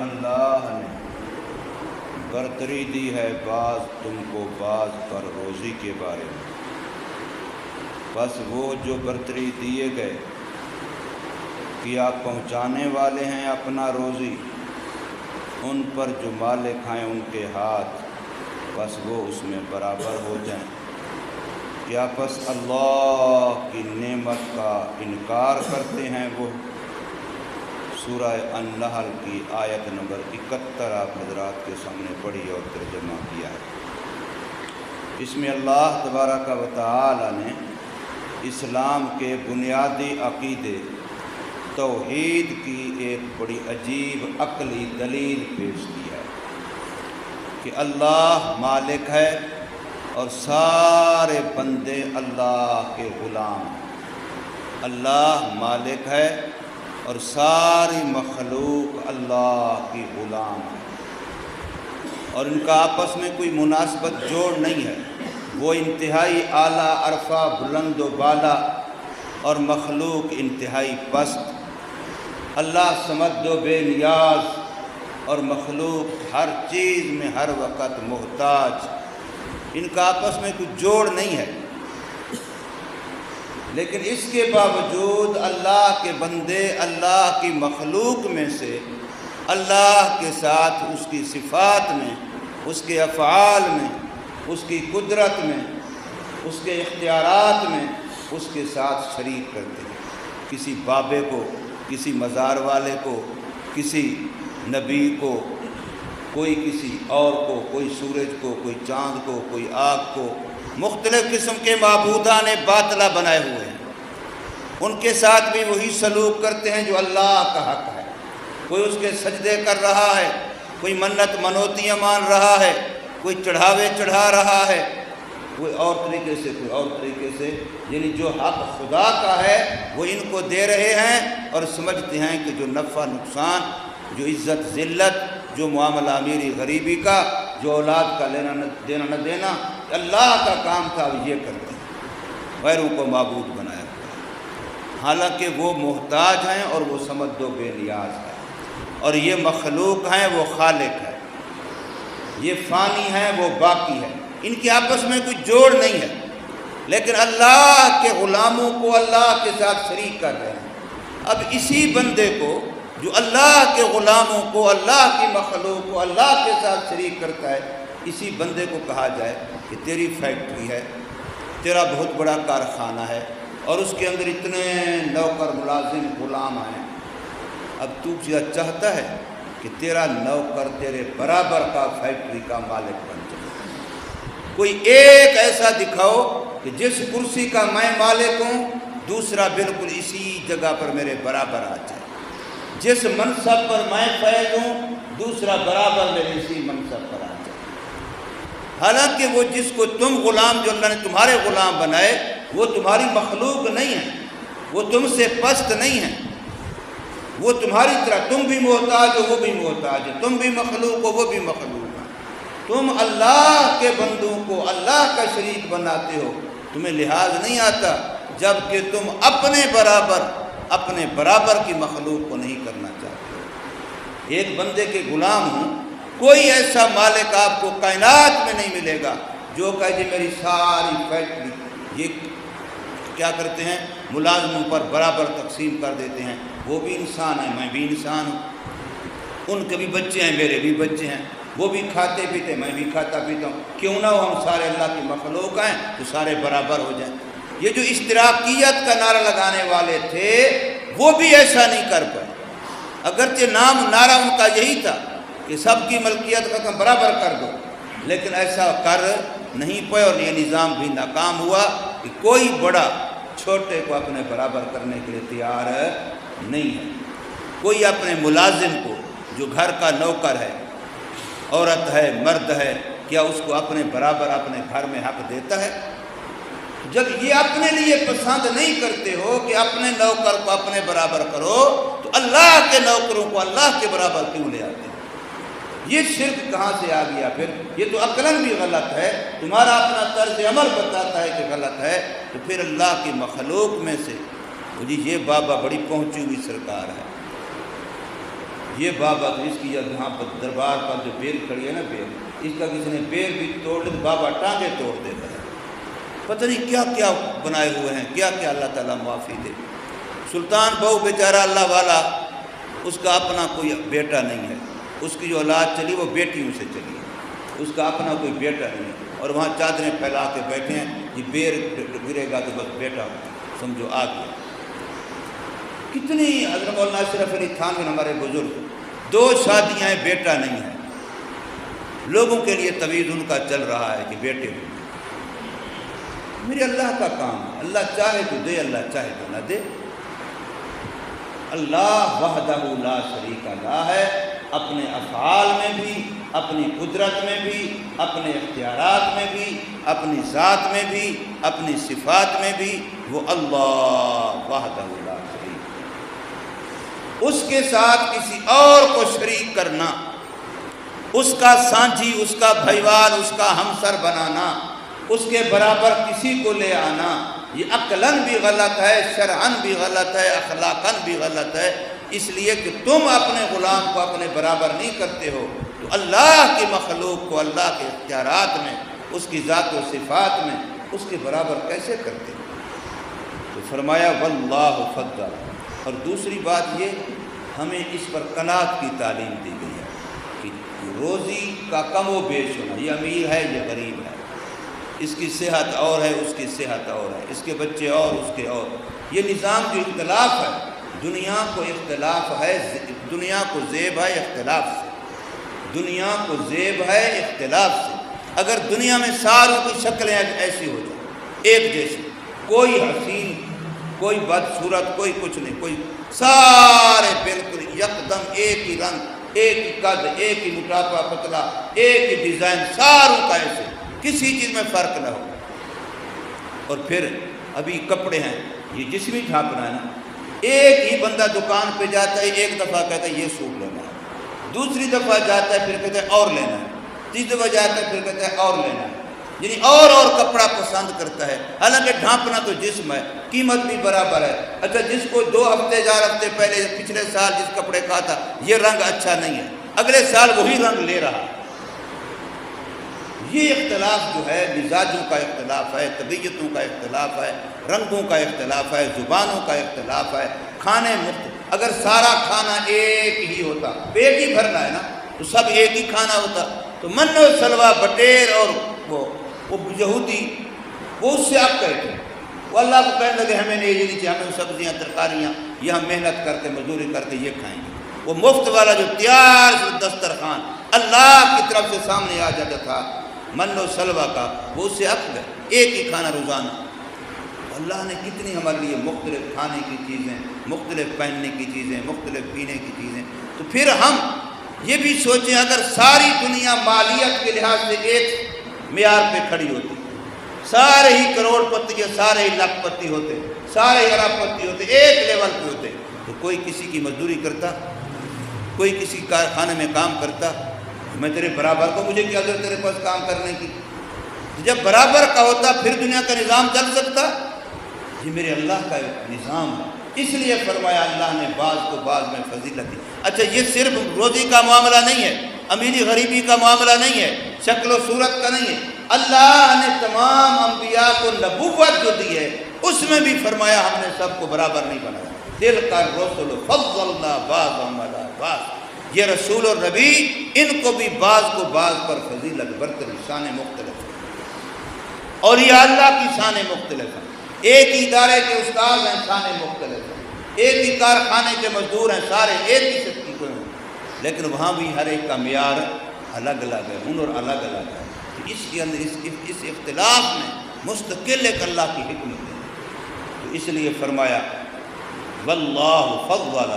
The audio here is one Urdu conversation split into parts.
اللہ نے برتری دی ہے بعض تم کو بعض پر روزی کے بارے میں، بس وہ جو برتری دیے گئے کہ آپ پہنچانے والے ہیں اپنا روزی، ان پر جو مالک ہیں ان کے ہاتھ، بس وہ اس میں برابر ہو جائیں۔ کیا پس اللہ کی نعمت کا انکار کرتے ہیں وہ؟ سورہ النحل کی آیت نمبر 71 آپ حضرات کے سامنے پڑھی اور ترجمہ کیا ہے۔ اس میں اللہ تبارک و تعالی نے اسلام کے بنیادی عقیدے توحید کی ایک بڑی عجیب عقلی دلیل پیش کی ہے کہ اللہ مالک ہے اور سارے بندے اللہ کے غلام ہیں۔ اللہ مالک ہے اور ساری مخلوق اللہ کی غلام ہے، اور ان کا آپس میں کوئی مناسبت جوڑ نہیں ہے۔ وہ انتہائی اعلیٰ عرفہ بلند و بالا اور مخلوق انتہائی پست۔ اللہ صمد و بے نیاز اور مخلوق ہر چیز میں ہر وقت محتاج۔ ان کا آپس میں کوئی جوڑ نہیں ہے، لیکن اس کے باوجود اللہ کے بندے اللہ کی مخلوق میں سے اللہ کے ساتھ اس کی صفات میں، اس کے افعال میں، اس کی قدرت میں، اس کے اختیارات میں اس کے ساتھ شریک کرتے ہیں۔ کسی بابے کو، کسی مزار والے کو، کسی نبی کو، کوئی کسی اور کو، کوئی سورج کو، کوئی چاند کو، کوئی آگ کو، مختلف قسم کے معبودان باطلہ بنائے ہوئے ہیں۔ ان کے ساتھ بھی وہی سلوک کرتے ہیں جو اللہ کا حق ہے۔ کوئی اس کے سجدے کر رہا ہے، کوئی منت منوتیاں مان رہا ہے، کوئی چڑھاوے چڑھا رہا ہے، کوئی اور طریقے سے، کوئی اور طریقے سے، یعنی جو حق خدا کا ہے وہ ان کو دے رہے ہیں، اور سمجھتے ہیں کہ جو نفع نقصان، جو عزت ذلت، جو معاملہ امیری غریبی کا، جو اولاد کا لینا دینا نہ دینا اللہ کا کام تھا، وہ یہ کرتے ہیں، غیروں کو معبود بنایا ہوا ہے۔ حالانکہ وہ محتاج ہیں اور وہ صمد و بے نیاز ہے، اور یہ مخلوق ہیں، وہ خالق ہے۔ یہ فانی ہیں، وہ باقی ہے۔ ان کے آپس میں کوئی جوڑ نہیں ہے، لیکن اللہ کے غلاموں کو اللہ کے ساتھ شریک کر رہے ہیں۔ اب اسی بندے کو جو اللہ کے غلاموں کو، اللہ کی مخلوق کو اللہ کے ساتھ شریک کرتا ہے، اسی بندے کو کہا جائے کہ تیری فیکٹری ہے، تیرا بہت بڑا کارخانہ ہے، اور اس کے اندر اتنے نوکر ملازم غلام ہیں۔ اب تو کیا چاہتا ہے کہ تیرا نوکر تیرے برابر کا فیکٹری کا مالک بن جائے؟ کوئی ایک ایسا دکھاؤ کہ جس کرسی کا میں مالک ہوں دوسرا بالکل اسی جگہ پر میرے برابر آ جائے، جس منصب پر میں فائز ہوں دوسرا برابر میرے اسی منصب پر آ جائے۔ حالانکہ وہ جس کو تم غلام، جو اللہ نے تمہارے غلام بنائے، وہ تمہاری مخلوق نہیں ہے، وہ تم سے پست نہیں ہے، وہ تمہاری طرح تم بھی محتاج ہو، وہ بھی محتاج ہے، تم بھی مخلوق ہو، وہ بھی مخلوق ہے۔ تم اللہ کے بندوں کو اللہ کا شریک بناتے ہو، تمہیں لحاظ نہیں آتا، جبکہ تم اپنے برابر کی مخلوق کو نہیں کرنا چاہتے ہو۔ ایک بندے کے غلام ہوں، کوئی ایسا مالک آپ کو کائنات میں نہیں ملے گا جو کہے جی میری ساری فیکٹری، یہ کیا کرتے ہیں ملازموں پر برابر تقسیم کر دیتے ہیں۔ وہ بھی انسان ہے، میں بھی انسان ہوں، ان کے بھی بچے ہیں، میرے بھی بچے ہیں، وہ بھی کھاتے پیتے، میں بھی کھاتا پیتا ہوں، کیوں نہ ہو ہم سارے اللہ کی مخلوق ہیں تو سارے برابر ہو جائیں۔ یہ جو اشتراکیت کا نعرہ لگانے والے تھے وہ بھی ایسا نہیں کر پائے، اگرچہ نعرہ ان کا یہی تھا کہ سب کی ملکیت کا برابر کر دو، لیکن ایسا کر نہیں پائے، اور یہ نظام بھی ناکام ہوا کہ کوئی بڑا چھوٹے کو اپنے برابر کرنے کے لیے تیار نہیں ہے۔ کوئی اپنے ملازم کو، جو گھر کا نوکر ہے، عورت ہے، مرد ہے، کیا اس کو اپنے برابر اپنے گھر میں حق دیتا ہے؟ جب یہ اپنے لیے پسند نہیں کرتے ہو کہ اپنے نوکر کو اپنے برابر کرو، تو اللہ کے نوکروں کو اللہ کے برابر کیوں لے آتے ہیں؟ یہ شرک کہاں سے آ گیا پھر؟ یہ تو عقلاً بھی غلط ہے، تمہارا اپنا طرز عمل بتاتا ہے کہ غلط ہے، تو پھر اللہ کی مخلوق میں سے جی یہ بابا بڑی پہنچی ہوئی سرکار ہے، یہ بابا تو اس کی یہاں پر دربار پر جو بیل کھڑی ہے نا، بیل، اس کا کسی نے بیل بھی توڑ لے تو بابا ٹانگیں توڑ دیتا ہے۔ پتہ نہیں کیا کیا بنائے ہوئے ہیں، کیا کیا اللہ تعالیٰ معافی دے۔ سلطان بہو بیچارہ اللہ والا، اس کا اپنا کوئی بیٹا نہیں ہے، اس کی جو اولاد چلی وہ بیٹیوں سے چلی ہے، اس کا اپنا کوئی بیٹا نہیں ہے، اور وہاں چادریں پھیلا کے بیٹھے ہیں، یہ بیر گرے گا تو بس بیٹا سمجھو آ گیا۔ کتنی حضرت مولانا اشرف علی تھانوی ہمارے بزرگ، 2 شادیاں ہیں، بیٹا نہیں ہے، لوگوں کے لیے تویز ان کا چل رہا ہے کہ بیٹے ہوئے۔ میرے اللہ کا کام ہے، اللہ چاہے تو دے، اللہ چاہے تو نہ دے۔ اللہ وحدہ لا شریک لہ ہے، اپنے افعال میں بھی، اپنی قدرت میں بھی، اپنے اختیارات میں بھی، اپنی ذات میں بھی، اپنی صفات میں بھی، وہ اللہ وحدہ لا شریک۔ اس کے ساتھ کسی اور کو شریک کرنا، اس کا سانجھی، اس کا بھائیوال، اس کا ہمسر بنانا، اس کے برابر کسی کو لے آنا، یہ عقلاً بھی غلط ہے، شرعاً بھی غلط ہے، اخلاقاً بھی غلط ہے۔ اس لیے کہ تم اپنے غلام کو اپنے برابر نہیں کرتے ہو، تو اللہ کی مخلوق کو اللہ کے اختیارات میں، اس کی ذات و صفات میں اس کے برابر کیسے کرتے ہو؟ تو فرمایا واللہ فضل۔ اور دوسری بات یہ، ہمیں اس پر قناعت کی تعلیم دی گئی ہے کہ روزی کا کم و بیش ہونا، یہ امیر ہے، یہ غریب ہے، اس کی صحت اور ہے، اس کی صحت اور ہے، اس کے بچے اور، اس کے اور، یہ نظام جو اختلاف ہے، دنیا کو اختلاف ہے، دنیا کو زیب ہے اختلاف سے، دنیا کو زیب ہے اختلاف سے۔ اگر دنیا میں ساروں کی شکلیں ایسی ہو جائیں، ایک جیسی، کوئی حسین، کوئی بدصورت، کوئی کچھ نہیں، کوئی سارے بالکل یکدم ایک ہی رنگ، ایک ہی قد، ایک ہی موٹاپا پتلا، ایک ہی ڈیزائن، ساروں کا ایسے، کسی چیز میں فرق نہ ہو۔ اور پھر ابھی کپڑے ہیں، یہ جسمی ڈھانپنا ہے نا، ایک ہی بندہ دکان پہ جاتا ہے، ایک دفعہ کہتا ہے یہ سوٹ لینا ہے، دوسری دفعہ جاتا ہے پھر کہتا ہے اور لینا ہے، تیسری دفعہ جاتا ہے پھر کہتا ہے اور لینا ہے، یعنی اور کپڑا پسند کرتا ہے، حالانکہ ڈھانپنا تو جسم ہے، قیمت بھی برابر ہے۔ اچھا جس کو 2 ہفتے 4 ہفتے پہلے پچھلے سال جس کپڑے کا تھا یہ رنگ اچھا نہیں ہے، اگلے سال وہی رنگ لے رہا ہے۔ یہ اختلاف جو ہے، مزاجوں کا اختلاف ہے، طبیعتوں کا اختلاف ہے، رنگوں کا اختلاف ہے، زبانوں کا اختلاف ہے، کھانے مختلف۔ اگر سارا کھانا ایک ہی ہوتا، پیٹ ہی بھرنا ہے نا، تو سب ایک ہی کھانا ہوتا، تو من و سلوہ بٹیر اور وہ یہودی وہ اس سے آپ کہتے ہیں، وہ اللہ کو کہنے لگے ہمیں نہیں یہ نہیں چاہیے، ہمیں سبزیاں ترکاریاں، یہ ہم محنت کر کے مزدوری کر کے یہ کھائیں گے۔ وہ مفت والا جو تیار دسترخوان اللہ کی طرف سے سامنے آ جاتا تھا من و سلوہ کا، وہ اس سے اک گئے، ایک ہی کھانا روزانہ۔ اللہ نے کتنی ہمارے لیے مختلف کھانے کی چیزیں، مختلف پہننے کی چیزیں، مختلف پینے کی چیزیں۔ تو پھر ہم یہ بھی سوچیں اگر ساری دنیا مالیت کے لحاظ سے ایک معیار پہ کھڑی ہوتی، سارے ہی کروڑ پتی یا سارے ہی لاکھ پتی ہوتے، سارے ہی ارب پتی ہوتے، ایک لیول پہ ہوتے، تو کوئی کسی کی مزدوری کرتا، کوئی کسی کارخانے میں کام کرتا، میں تیرے برابر کو مجھے کیا ضرورت تیرے پاس کام کرنے کی؟ جب برابر کا ہوتا پھر دنیا کا نظام چل سکتا؟ یہ میرے اللہ کا نظام ہے، اس لیے فرمایا اللہ نے بعض کو بعض میں فضیلت دی۔ اچھا یہ صرف روزی کا معاملہ نہیں ہے، امیری غریبی کا معاملہ نہیں ہے، شکل و صورت کا نہیں ہے، اللہ نے تمام انبیاء کو نبوت جو دی ہے اس میں بھی فرمایا ہم نے سب کو برابر نہیں بنایا۔ دل کا رسول فضلنا بعضهم علی بعض، یہ رسول اور نبی ان کو بھی بعض کو بعض پر فضیلت برتری، شان مختلف ہے، اور یہ اللہ کی شان مختلف ہے۔ ایک ہی ادارے کے استاد ہیں، شان مختلف ہے، ایک ہی کارخانے کے مزدور ہیں، سارے ایک ہی شکل کے ہیں، لیکن وہاں بھی ہر ایک کا معیار الگ الگ ہے، ہنر الگ الگ ہے۔ اس کے اندر اس اختلاف میں مستقل ایک اللہ کی حکمت ہے۔ تو اس لیے فرمایا واللہ فضل،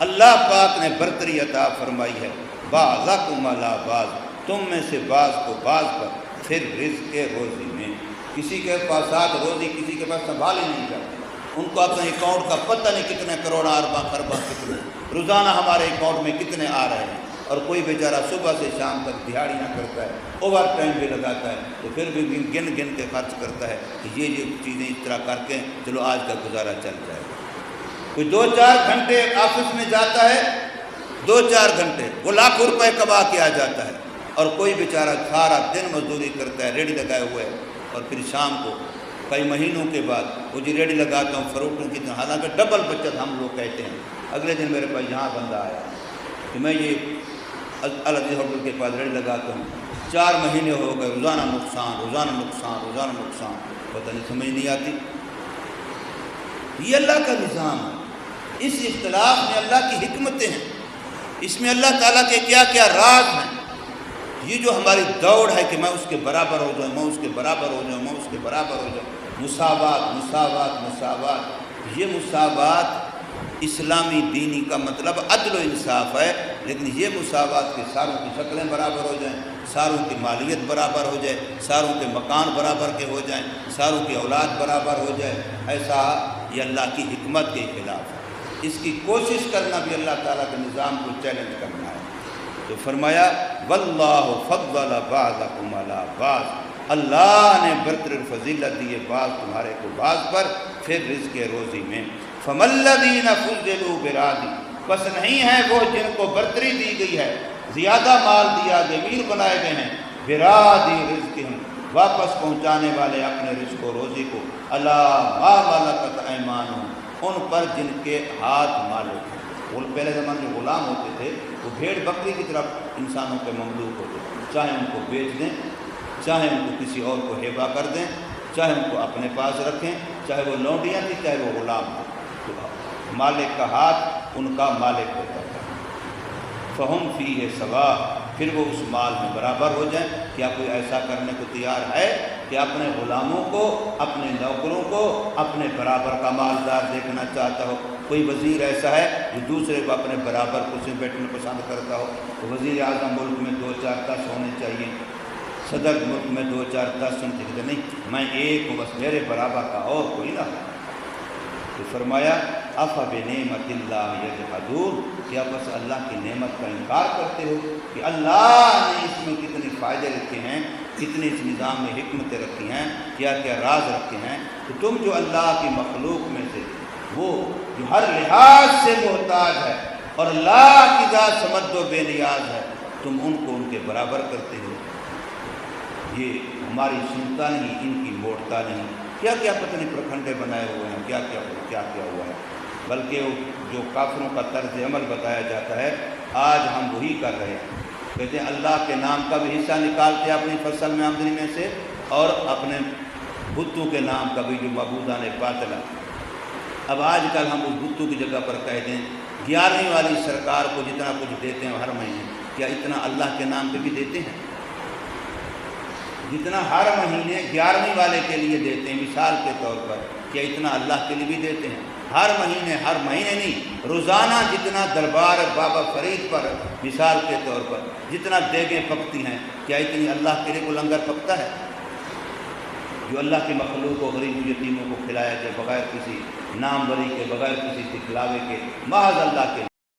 اللہ پاک نے برتری عطا فرمائی ہے، بعضکم علی بعض، تم میں سے بعض کو بعض پر، پھر رزق روزی میں۔ کسی کے پاس ساتھ روزی کسی کے پاس سنبھال ہی نہیں جاتی، ان کو اپنے اکاؤنٹ کا پتہ نہیں کتنے کروڑ ارباں خرباں کتنے روزانہ ہمارے اکاؤنٹ میں کتنے آ رہے ہیں، اور کوئی بیچارہ صبح سے شام تک دیہاڑیاں کرتا ہے، اوور ٹائم بھی لگاتا ہے، تو پھر بھی گن گن کے خرچ کرتا ہے کہ یہ چیزیں اس طرح کر کے چلو آج کا گزارا چل جائے۔ کوئی 2-4 گھنٹے آفس میں جاتا ہے، 2-4 گھنٹے وہ لاکھوں روپے کما کے آ جاتا ہے، اور کوئی بیچارہ سارا دن مزدوری کرتا ہے ریڑھی لگائے ہوئے ہے، اور پھر شام کو کئی مہینوں کے بعد وہ جی ریڑھی لگاتا ہوں فروٹوں کی، حالانکہ ڈبل بچت ہم لوگ کہتے ہیں۔ اگلے دن میرے پاس یہاں بندہ آیا کہ میں یہ العزیز ہوٹل کے پاس ریڑھی لگاتا ہوں، 4 مہینے ہو گئے، روزانہ نقصان روزانہ نقصان روزانہ نقصان، پتہ نہیں سمجھ نہیں آتی۔ یہ اللہ کا نظام ہے، اس اختلاف میں اللہ کی حکمتیں ہیں، اس میں اللہ تعالیٰ کے کیا کیا راز ہیں۔ یہ جو ہماری دوڑ ہے کہ میں اس کے برابر ہو جاؤں، میں اس کے برابر ہو جاؤں، میں اس کے برابر ہو جاؤں، مساوات مساوات مساوات، یہ مساوات اسلامی دینی کا مطلب عدل و انصاف ہے، لیکن یہ مساوات کے ساروں کی شکلیں برابر ہو جائیں، ساروں کی مالیت برابر ہو جائے، ساروں کے مکان برابر کے ہو جائیں، ساروں کی اولاد برابر ہو جائے، ایسا یہ اللہ کی حکمت کے خلاف ہے۔ اس کی کوشش کرنا بھی اللہ تعالیٰ کے نظام کو چیلنج کرنا ہے۔ تو فرمایا واللہ فضل بعضکم علی بعض، اللہ نے برتر فضیلت دی ہے بعض تمہارے کو بعض پر، پھر رزق روزی میں۔ فَمَا الَّذِينَ فُضِّلُوا بِرَادٍ، بس نہیں ہے وہ جن کو برتری دی گئی ہے، زیادہ مال دیا گیا، امیر بنائے گئے ہیں، براد رزقہم، واپس پہنچانے والے اپنے رزق و روزی کو، الا ما ملکت ایمانہم، ان پر جن کے ہاتھ مالک ہیں۔ وہ پہلے زمانے میں غلام ہوتے تھے، وہ بھیڑ بکری کی طرف انسانوں کے مملوک ہوتے تھے، چاہے ان کو بیچ دیں، چاہے ان کو کسی اور کو ہیبہ کر دیں، چاہے ان کو اپنے پاس رکھیں، چاہے وہ لونڈیاں تھیں چاہے وہ غلام تھے، تو مالک کا ہاتھ ان کا مالک ہوتا تھا۔ فہم فیہ سوا، پھر وہ اس مال میں برابر ہو جائیں۔ کیا کوئی ایسا کرنے کو تیار ہے کہ اپنے غلاموں کو، اپنے نوکروں کو اپنے برابر کا مالدار دیکھنا چاہتا ہو؟ کوئی وزیر ایسا ہے جو دوسرے کو اپنے برابر کرسی میں بیٹھنا پسند کرتا ہو؟ تو وزیر اعظم ملک میں 2-4-10 ہونے چاہیے، صدر ملک میں 2-4-10 ہونے چاہیے، نہیں میں ایک ہوں، بس میرے برابر کا اور کوئی نہ ہو۔ تو فرمایا افبنعمت اللہ یجحدون، کیا بس اللہ کی نعمت کا انکار کرتے ہو کہ اللہ نے اس میں کتنے فائدے رکھے ہیں، کتنی اس نظام میں حکمتیں رکھی ہیں، کیا کیا راز رکھے ہیں، تو تم جو اللہ کی مخلوق میں سے وہ جو ہر لحاظ سے محتاج ہے اور اللہ کی ذات سمجھ و بے نیاز ہے، تم ان کو ان کے برابر کرتے ہو۔ یہ ہماری سنتا نہیں، ان کی موڑتا نہیں، کیا کیا پتہ نہیں پرکھنڈے بنائے ہوئے ہیں، کیا کیا ہوا ہے، بلکہ جو کافروں کا طرز عمل بتایا جاتا ہے آج ہم وہی کر رہے ہیں۔ کہتے ہیں اللہ کے نام کا بھی حصہ نکالتے ہیں اپنی فصل میں آمدنی میں سے، اور اپنے بتوں کے نام کا بھی جو معبودان باطل ہے۔ اب آج کل ہم اس بتوں کی جگہ پر کہتے ہیں 11ویں والی سرکار کو جتنا کچھ دیتے ہیں ہر مہینے، کیا اتنا اللہ کے نام پہ بھی دیتے ہیں؟ جتنا ہر مہینے 11ویں والے کے لیے دیتے ہیں مثال کے طور پر، کیا اتنا اللہ کے لیے بھی دیتے ہیں؟ ہر مہینے نہیں، روزانہ جتنا دربار بابا فرید پر مثال کے طور پر جتنا دیگیں پکتی ہیں، کیا اتنی اللہ کے لیے کو لنگر پکتا ہے؟ جو اللہ کی مخلوق کو، غریب یتیموں کو کھلایا جائے بغیر کسی نام بری کے، بغیر کسی دکھلاوے کے، محض اللہ کے